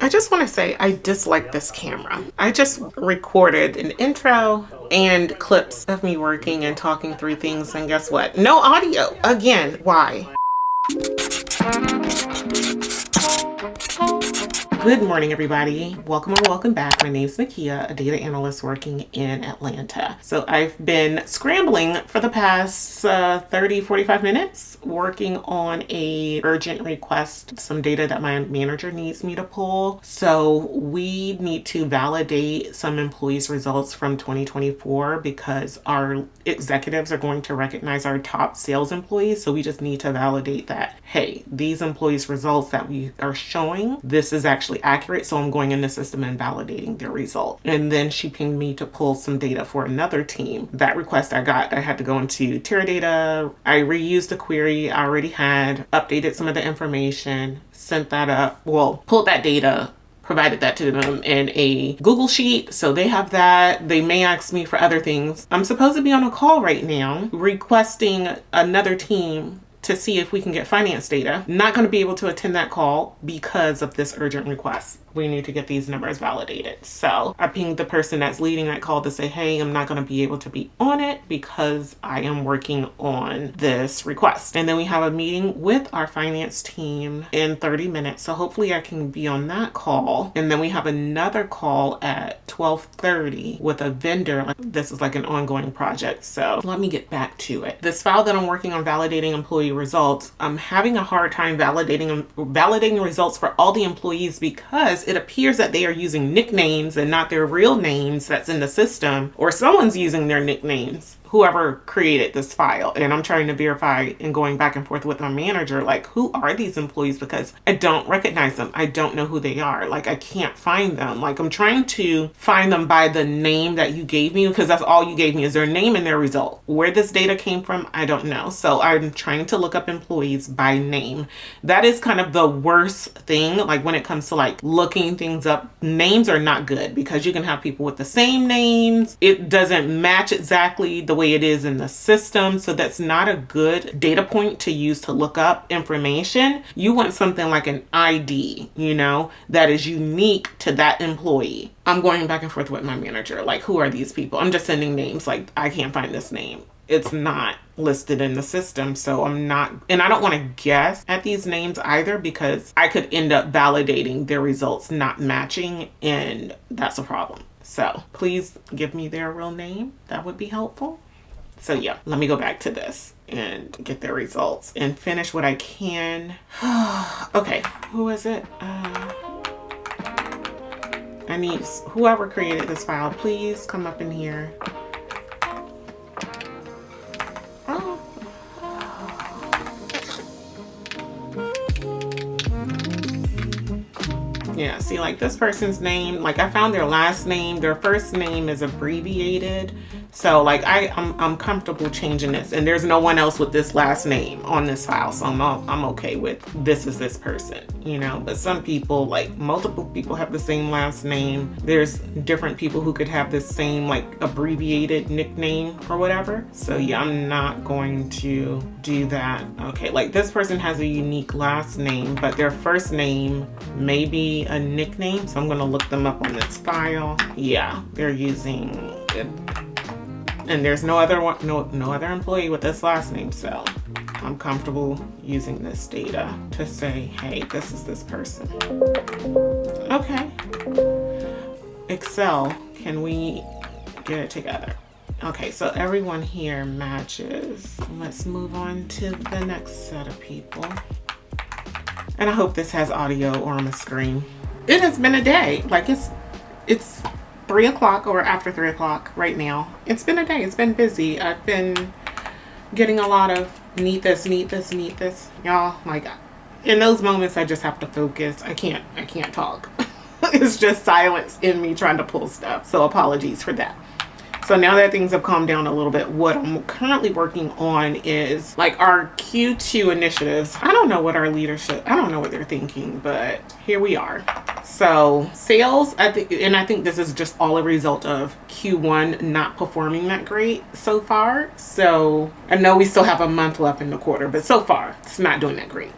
I just want to say I dislike this camera. I just recorded an intro and clips of me working and talking through things, and guess what? No audio. Again, why? Good morning, everybody. Welcome or welcome back. My name is Nakya, a data analyst working in Atlanta. So I've been scrambling for the past 45 minutes working on a urgent request, some data that my manager needs me to pull. So we need to validate some employees' results from 2024 because our executives are going to recognize our top sales employees. So we just need to validate that, hey, these employees' results that we are showing, this is actually accurate. So I'm going in the system and validating their result. And then she pinged me to pull some data for another team. That request I got, I had to go into Teradata. I reused the query I already had, updated some of the information, sent that up, well, pulled that data, provided that to them in a Google Sheet. So they have that. They may ask me for other things. I'm supposed to be on a call right now requesting another team to see if we can get finance data. Not going to be able to attend that call because of this urgent request. We need to get these numbers validated. So I pinged the person that's leading that call to say, hey, I'm not going to be able to be on it because I am working on this request. And then we have a meeting with our finance team in 30 minutes. So hopefully I can be on that call. And then we have another call at 12:30 with a vendor. This is like an ongoing project. So let me get back to it. This file that I'm working on validating employee results, I'm having a hard time validating results for all the employees because it appears that they are using nicknames and not their real names that's in the system, or someone's using their nicknames, whoever created this file. And I'm trying to verify and going back and forth with my manager, like, who are these employees? Because I don't recognize them. I don't know who they are. Like, I can't find them. Like, I'm trying to find them by the name that you gave me because that's all you gave me is their name and their result. Where this data came from, I don't know. So I'm trying to look up employees by name. That is kind of the worst thing. Like, when it comes to like looking things up, names are not good because you can have people with the same names. It doesn't match exactly the way it is in the system. So that's not a good data point to use to look up information. You want something like an ID, that is unique to that employee. I'm going back and forth with my manager. Like, who are these people? I'm just sending names. Like, I can't find this name. It's not listed in the system. So I'm not, and I don't want to guess at these names either because I could end up validating their results not matching, and that's a problem. So please give me their real name. That would be helpful. So yeah, let me go back to this and get their results and finish what I can. Okay, who is it? I need whoever created this file, please come up in here. Oh. Yeah, see, like this person's name, like I found their last name, their first name is abbreviated. So like I'm comfortable changing this, and there's no one else with this last name on this file, so I'm okay with this is this person, But some people, like multiple people, have the same last name. There's different people who could have the same like abbreviated nickname or whatever. So yeah, I'm not going to do that. Okay, like this person has a unique last name, but their first name may be a nickname. So I'm gonna look them up on this file. Yeah, they're using it. And there's no other employee with this last name, so I'm comfortable using this data to say, hey, this is this person. Okay. Excel, can we get it together? Okay, so everyone here matches. Let's move on to the next set of people. And I hope this has audio or on the screen. It has been a day. Like it's 3 o'clock or after 3 o'clock right now. It's been a day. It's been busy. I've been getting a lot of need this. Y'all, like in those moments I just have to focus. I can't talk. It's just silence in me trying to pull stuff. So apologies for that. So now that things have calmed down a little bit, what I'm currently working on is like our Q2 initiatives. I don't know what they're thinking, but here we are. So sales, I think this is just all a result of Q1 not performing that great so far. So I know we still have a month left in the quarter, but so far it's not doing that great.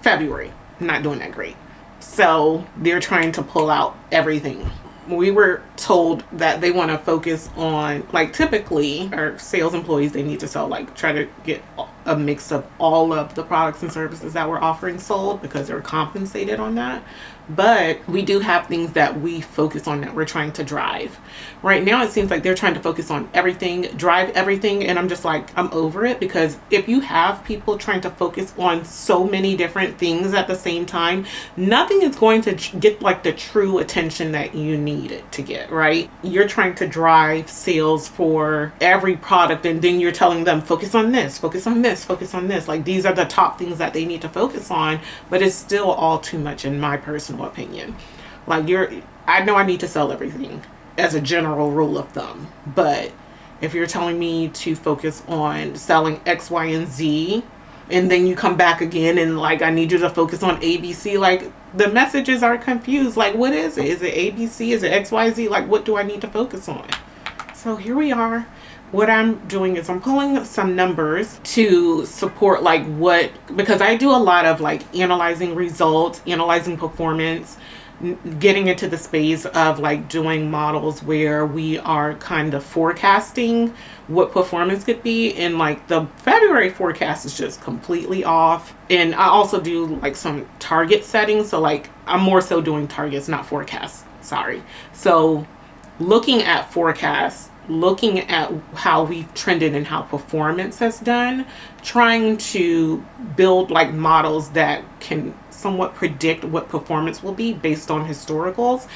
February, not doing that great. So they're trying to pull out everything. We were told that they want to focus on, like, typically our sales employees, they need to sell, like, try to get a mix of all of the products and services that we're offering sold, because they're compensated on that. But we do have things that we focus on that we're trying to drive. Right now, it seems like they're trying to focus on everything, drive everything. And I'm just like, I'm over it, because if you have people trying to focus on so many different things at the same time, nothing is going to get like the true attention that you need it to get, right? You're trying to drive sales for every product, and then you're telling them, focus on this, focus on this, focus on this. Like, these are the top things that they need to focus on, but it's still all too much in my personal opinion. Like, I know I need to sell everything as a general rule of thumb, but if you're telling me to focus on selling X, Y, and Z, and then you come back again and like, I need you to focus on ABC, like, the messages are confused. Like, what is it? Is it ABC? Is it XYZ? Like, what do I need to focus on? So here we are. What I'm doing is I'm pulling some numbers to support like what, because I do a lot of like analyzing results, analyzing performance, getting into the space of like doing models where we are kind of forecasting what performance could be. And like the February forecast is just completely off. And I also do like some target setting. So like I'm more so doing targets, not forecasts. Sorry. So looking at forecasts, looking at how we've trended and how performance has done, trying to build like models that can somewhat predict what performance will be based on historicals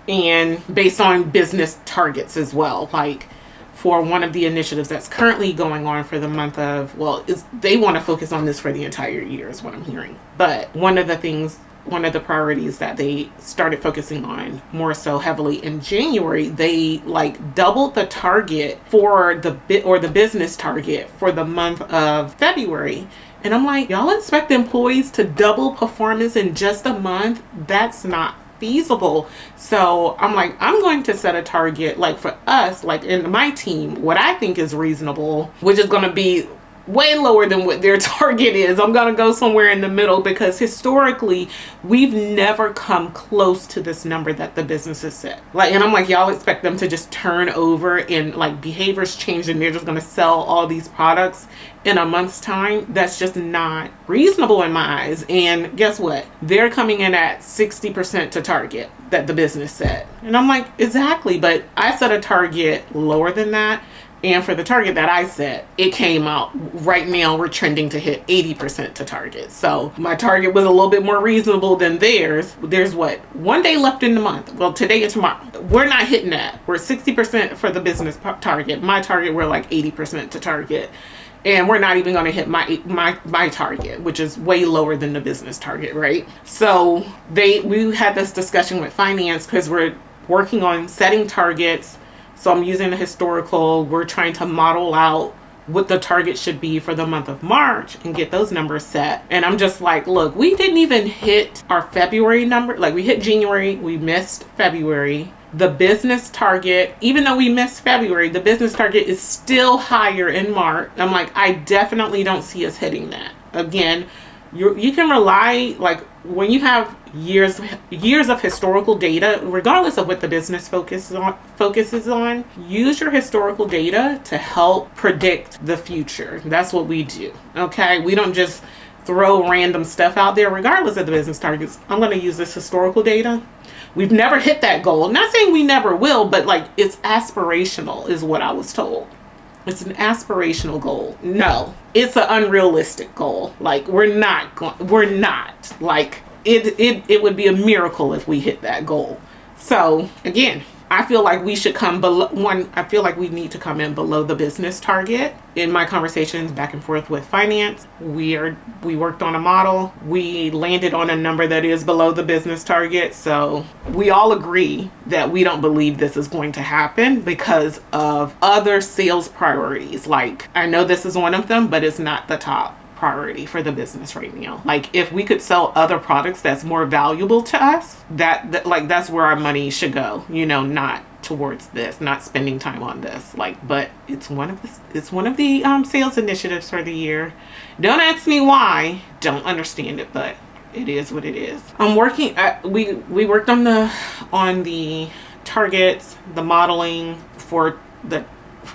and based on business targets as well. Like for one of the initiatives that's currently going on for the month of, well, they want to focus on this for the entire year is what I'm hearing. But one of the priorities that they started focusing on more so heavily in January, they like doubled the target for the business target for the month of February. And I'm like, y'all expect employees to double performance in just a month? That's not feasible. So I'm like, I'm going to set a target like for us, like in my team, what I think is reasonable, which is going to be way lower than what their target is. I'm going to go somewhere in the middle, because historically we've never come close to this number that the business has set. Like, and I'm like, y'all expect them to just turn over and like behaviors change and they're just going to sell all these products in a month's time? That's just not reasonable in my eyes. And guess what? They're coming in at 60% to target that the business set. And I'm like, exactly. But I set a target lower than that. And for the target that I set, it came out right now, we're trending to hit 80% to target. So my target was a little bit more reasonable than theirs. There's what? 1 day left in the month. Well, today and tomorrow. We're not hitting that. We're 60% for the business target. My target, we're like 80% to target. And we're not even going to hit my target, which is way lower than the business target, right? So we had this discussion with finance, because we're working on setting targets. So I'm using the historical. We're trying to model out what the target should be for the month of March and get those numbers set. And I'm just like, look, we didn't even hit our February number. Like, we hit January, we missed February. The business target, even though we missed February, the business target is still higher in March. I'm like, I definitely don't see us hitting that. Again, you can rely, like, when you have years of historical data, regardless of what the business focuses on, use your historical data to help predict the future. That's what we do. Okay, we don't just throw random stuff out there regardless of the business targets. I'm going to use this historical data. We've never hit that goal. I'm not saying we never will, but like, it's aspirational is what I was told. It's an aspirational goal. No, it's an unrealistic goal. Like, we're not like, it would be a miracle if we hit that goal. So again, I feel like we should come below I feel like we need to come in below the business target. In my conversations back and forth with finance, we worked on a model. We landed on a number that is below the business target. So we all agree that we don't believe this is going to happen because of other sales priorities. Like, I know this is one of them, but it's not the top priority for the business right now. Like, if we could sell other products that's more valuable to us, that's where our money should go, not towards this, not spending time on this. Like, but it's one of the sales initiatives for the year. Don't ask me why, don't understand it, but it is what it is. I'm working we worked on the targets, the modeling for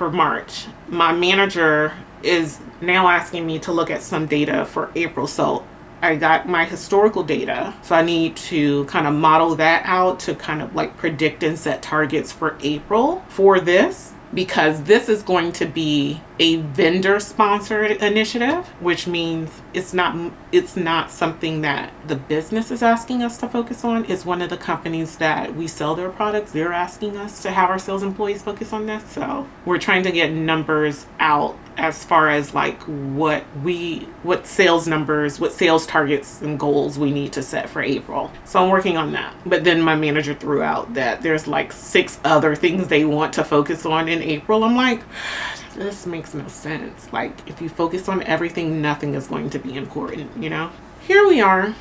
March. My manager is now asking me to look at some data for April. So I got my historical data. So I need to kind of model that out to kind of like predict and set targets for April for this, because this is going to be a vendor sponsored initiative, which means it's not something that the business is asking us to focus on. It's one of the companies that we sell their products. They're asking us to have our sales employees focus on this. So we're trying to get numbers out as far as like what sales numbers, what sales targets and goals we need to set for April. So I'm working on that. But then my manager threw out that there's like 6 other things they want to focus on in April. I'm like, this makes no sense. Like, if you focus on everything, nothing is going to be important, you know? Here we are.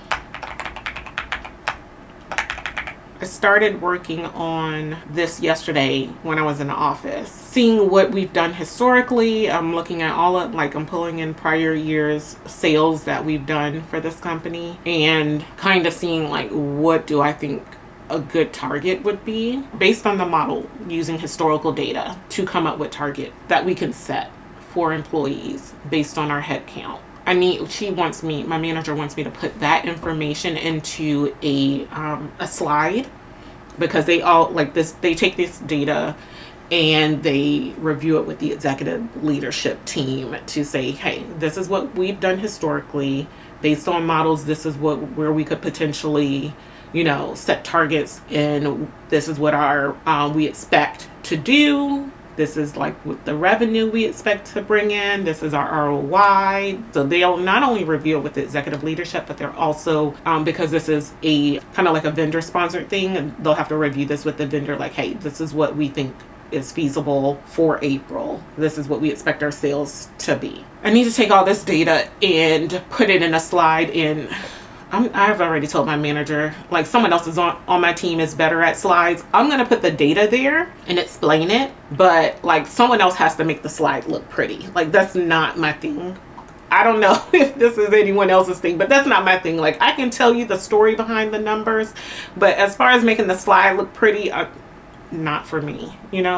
I started working on this yesterday when I was in the office, seeing what we've done historically. I'm looking at I'm pulling in prior years sales that we've done for this company and kind of seeing like, what do I think a good target would be based on the model, using historical data to come up with target that we can set for employees based on our head count. My manager wants me to put that information into a slide, because they all like this, they take this data and they review it with the executive leadership team to say, hey, this is what we've done historically based on models. This is where we could potentially, set targets, and this is what we expect to do. This is like what the revenue we expect to bring in. This is our ROI. So they'll not only review it with the executive leadership, but they're also, because this is a kind of like a vendor sponsored thing, and they'll have to review this with the vendor, like, hey, this is what we think is feasible for April. This is what we expect our sales to be. I need to take all this data and put it in a slide in. I've already told my manager, like, someone else is on my team is better at slides. I'm going to put the data there and explain it, but like someone else has to make the slide look pretty. Like, that's not my thing. I don't know if this is anyone else's thing, but that's not my thing. Like, I can tell you the story behind the numbers, but as far as making the slide look pretty, not for me.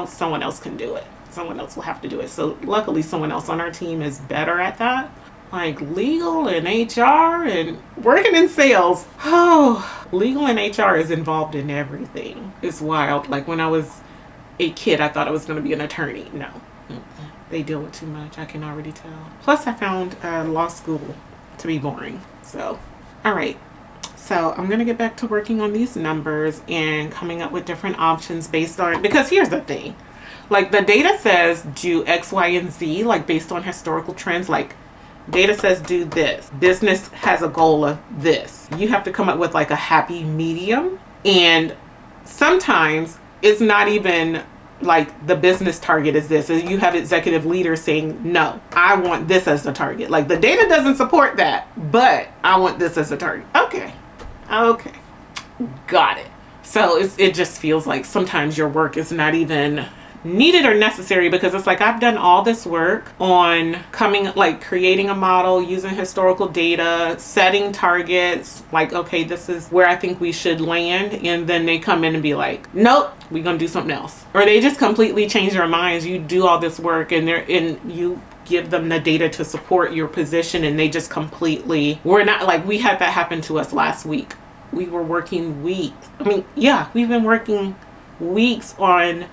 Someone else can do it. Someone else will have to do it. So luckily someone else on our team is better at that. Like legal and HR and working in sales. Oh, legal and HR is involved in everything. It's wild. Like, when I was a kid, I thought I was going to be an attorney. No. They deal with too much. I can already tell. Plus, I found law school to be boring. So, all right. So I'm going to get back to working on these numbers and coming up with different options based on, because here's the thing. Like, the data says do X, Y, and Z, like based on historical trends. Like, data says do this. Business has a goal of this. You have to come up with like a happy medium. And sometimes it's not even like the business target is this. You have executive leaders saying, no, I want this as the target. Like, the data doesn't support that, but I want this as a target. Okay. Got it. So it just feels like sometimes your work is not even needed or necessary, because it's like, I've done all this work on creating a model, using historical data, setting targets, like, okay, this is where I think we should land. And then they come in and be like, nope, we're going to do something else. Or they just completely change their minds. You do all this work and you give them the data to support your position, and they just completely, we're not like, we had that happen to us last week. We were working weeks. We've been working weeks on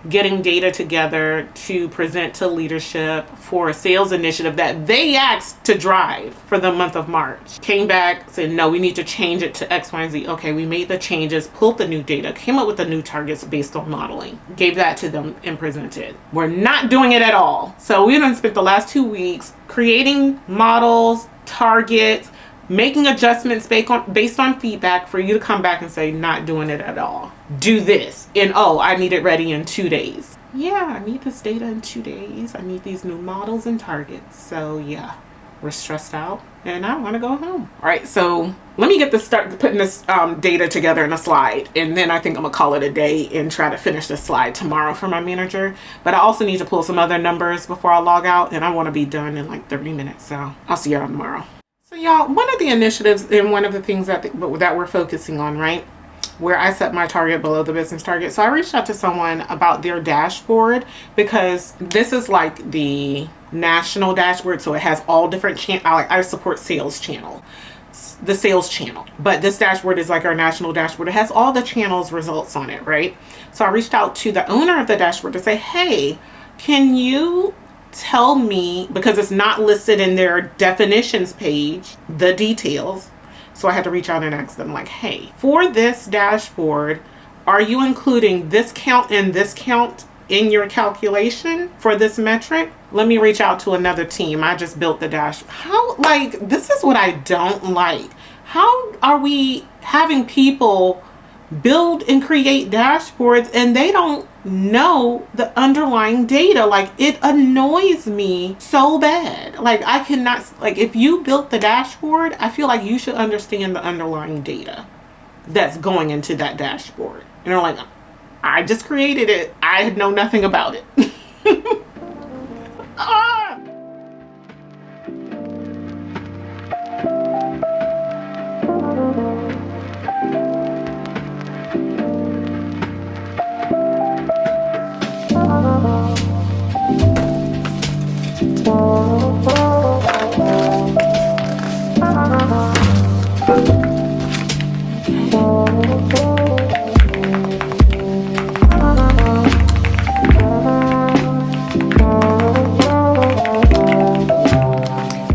getting data together to present to leadership for a sales initiative that they asked to drive for the month of March. Came back, said, no, we need to change it to X, Y, and Z. Okay, we made the changes, pulled the new data, came up with the new targets based on modeling, gave that to them and presented. We're not doing it at all. So we done spent the last 2 weeks creating models, targets, making adjustments based on feedback for you to come back and say, not doing it at all. Do this. And I need it ready in 2 days. Yeah, I need this data in 2 days. I need these new models and targets. So yeah, we're stressed out and I want to go home. All right, so let me start putting this data together in a slide. And then I think I'm gonna call it a day and try to finish this slide tomorrow for my manager. But I also need to pull some other numbers before I log out, and I want to be done in like 30 minutes. So I'll see y'all tomorrow. So y'all, one of the initiatives and one of the things that we're focusing on, right? Where I set my target below the business target. So I reached out to someone about their dashboard because this is like the national dashboard. So it has all different channels. I support sales channel, the sales channel. But this dashboard is like our national dashboard. It has all the channels results on it, right? So I reached out to the owner of the dashboard to say, hey, can you tell me, because it's not listed in their definitions page, the details. So I had to reach out and ask them, like, hey, for this dashboard, are you including this count and this count in your calculation for this metric? Let me reach out to another team. I just built the dashboard. How, like, this is what I don't like. How are we having people build and create dashboards and they don't know the underlying data? Like, it annoys me so bad. Like, I cannot, like, if you built the dashboard, I feel like you should understand the underlying data that's going into that dashboard. You know, like, I just created it, I know nothing about it. Ah!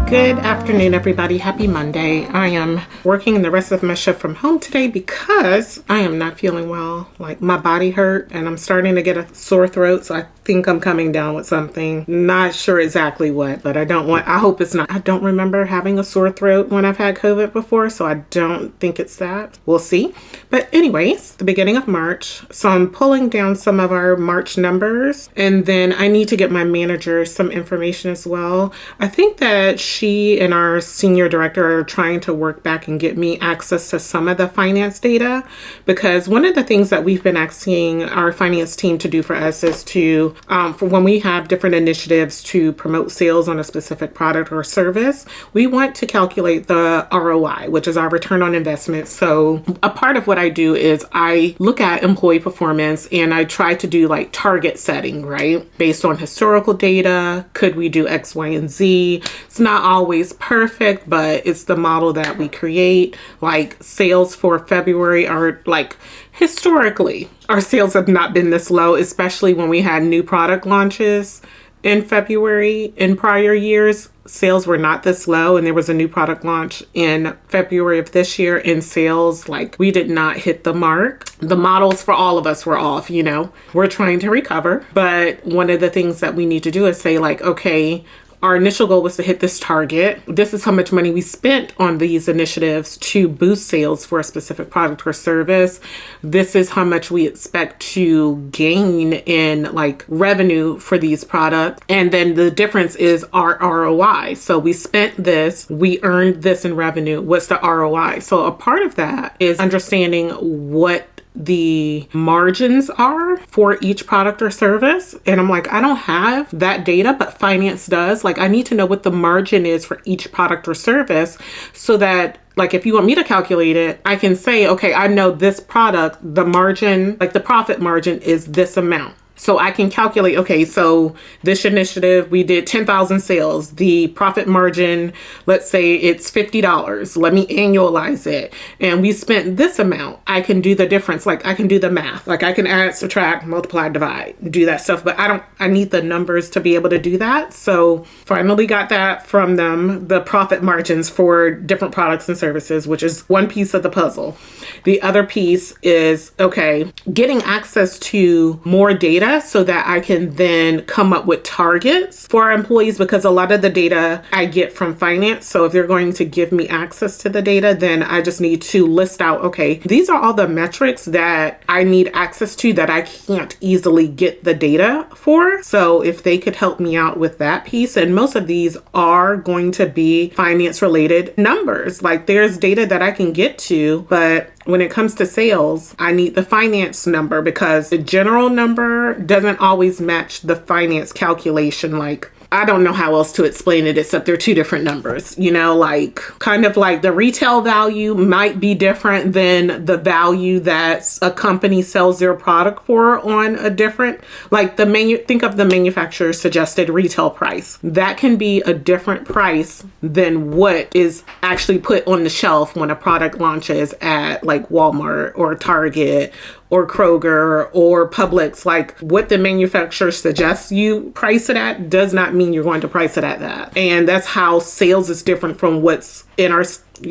Good afternoon, everybody. Happy Monday. I am working the rest of my shift from home today because I am not feeling well. Like, my body hurt and I'm starting to get a sore throat. So I think I'm coming down with something. Not sure exactly what, but I hope it's not. I don't remember having a sore throat when I've had COVID before. So I don't think it's that. We'll see. But anyways, the beginning of March. So I'm pulling down some of our March numbers, and then I need to get my manager some information as well. I think that she and our senior director are trying to work back and get me access to some of the finance data, because one of the things that we've been asking our finance team to do for us is to, for when we have different initiatives to promote sales on a specific product or service, we want to calculate the ROI, which is our return on investment. So a part of what I do is I look at employee performance and I try to do like target setting, right? Based on historical data, could we do X, Y, and Z? It's not always perfect, but it's the model that we create. Like, sales for February are like, historically, our sales have not been this low, especially when we had new product launches in February. In prior years, sales were not this low, and there was a new product launch in February of this year, and sales, like, we did not hit the mark. The models for all of us were off, you know. We're trying to recover, but one of the things that we need to do is say, like, okay, our initial goal was to hit this target. This is how much money we spent on these initiatives to boost sales for a specific product or service. This is how much we expect to gain in like revenue for these products. And then the difference is our ROI. So we spent this, we earned this in revenue. What's the ROI? So a part of that is understanding what the margins are for each product or service. And I'm like, I don't have that data, but finance does. Like, I need to know what the margin is for each product or service so that, like, if you want me to calculate it, I can say, okay, I know this product, the margin, like the profit margin is this amount. So I can calculate, okay, so this initiative, we did 10,000 sales. The profit margin, let's say it's $50. Let me annualize it. And we spent this amount. I can do the difference. Like, I can do the math. Like, I can add, subtract, multiply, divide, do that stuff. But I need the numbers to be able to do that. So finally got that from them, the profit margins for different products and services, which is one piece of the puzzle. The other piece is, okay, getting access to more data so that I can then come up with targets for our employees, because a lot of the data I get from finance. So if they're going to give me access to the data, then I just need to list out, okay, these are all the metrics that I need access to that I can't easily get the data for. So if they could help me out with that piece, and most of these are going to be finance related numbers. Like, there's data that I can get to, but when it comes to sales, I need the finance number, because the general number doesn't always match the finance calculation. Like, I don't know how else to explain it except they're two different numbers, you know, like kind of like the retail value might be different than the value that a company sells their product for on a different, like think of the manufacturer's suggested retail price. That can be a different price than what is actually put on the shelf when a product launches at like Walmart or Target or Kroger or Publix. Like what the manufacturer suggests you price it at does not mean you're going to price it at that. And that's how sales is different from what's in our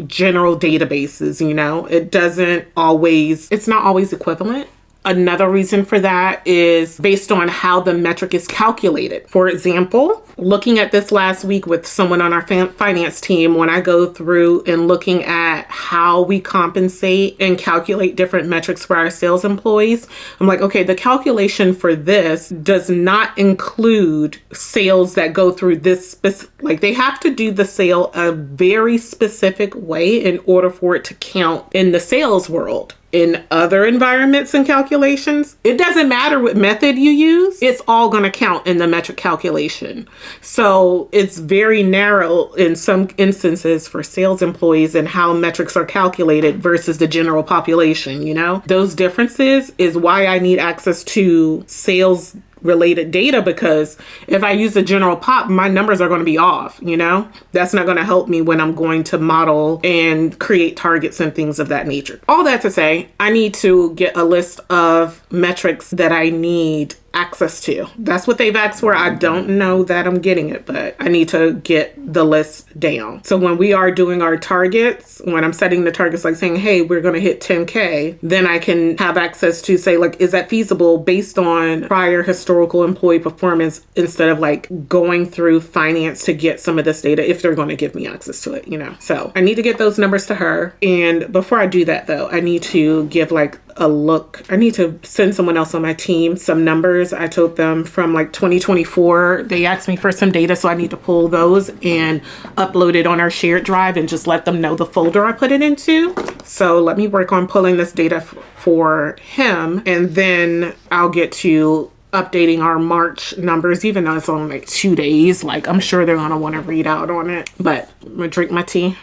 general databases, you know? It's not always equivalent. Another reason for that is based on how the metric is calculated. For example, looking at this last week with someone on our finance team, when I go through and looking at how we compensate and calculate different metrics for our sales employees, I'm like, okay, the calculation for this does not include sales that go through this like they have to do the sale a very specific way in order for it to count in the sales world. In other environments and calculations, it doesn't matter what method you use, it's all going to count in the metric calculation. So it's very narrow in some instances for sales employees and how metrics are calculated versus the general population, you know? Those differences is why I need access to sales related data, because if I use the general pop, my numbers are going to be off, you know? That's not going to help me when I'm going to model and create targets and things of that nature. All that to say, I need to get a list of metrics that I need access to. That's what they've asked for. I don't know that I'm getting it, but I need to get the list down. So when we are doing our targets, when I'm setting the targets, like saying, hey, we're going to hit 10K, then I can have access to say, like, is that feasible based on prior historical employee performance instead of like going through finance to get some of this data if they're going to give me access to it, you know? So I need to get those numbers to her. And before I do that though, I need to give like a look. I need to send someone else on my team some numbers. I told them from like 2024. They asked me for some data, so I need to pull those and upload it on our shared drive and just let them know the folder I put it into. So let me work on pulling this data for him, and then I'll get to updating our March numbers, even though it's only like 2 days. Like I'm sure they're gonna want to read out on it, but I'm gonna drink my tea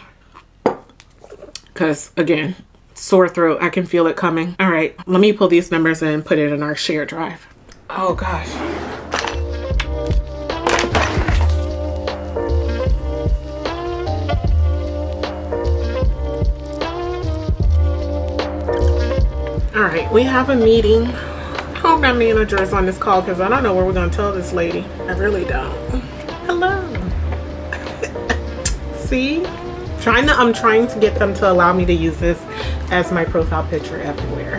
because again, sore throat. I can feel it coming. All right, let me pull these numbers and put it in our shared drive. Oh gosh. All right, we have a meeting. I hope my manager is on this call because I don't know what we're gonna tell this lady. I really don't. Hello. See? I'm trying to get them to allow me to use this as my profile picture everywhere.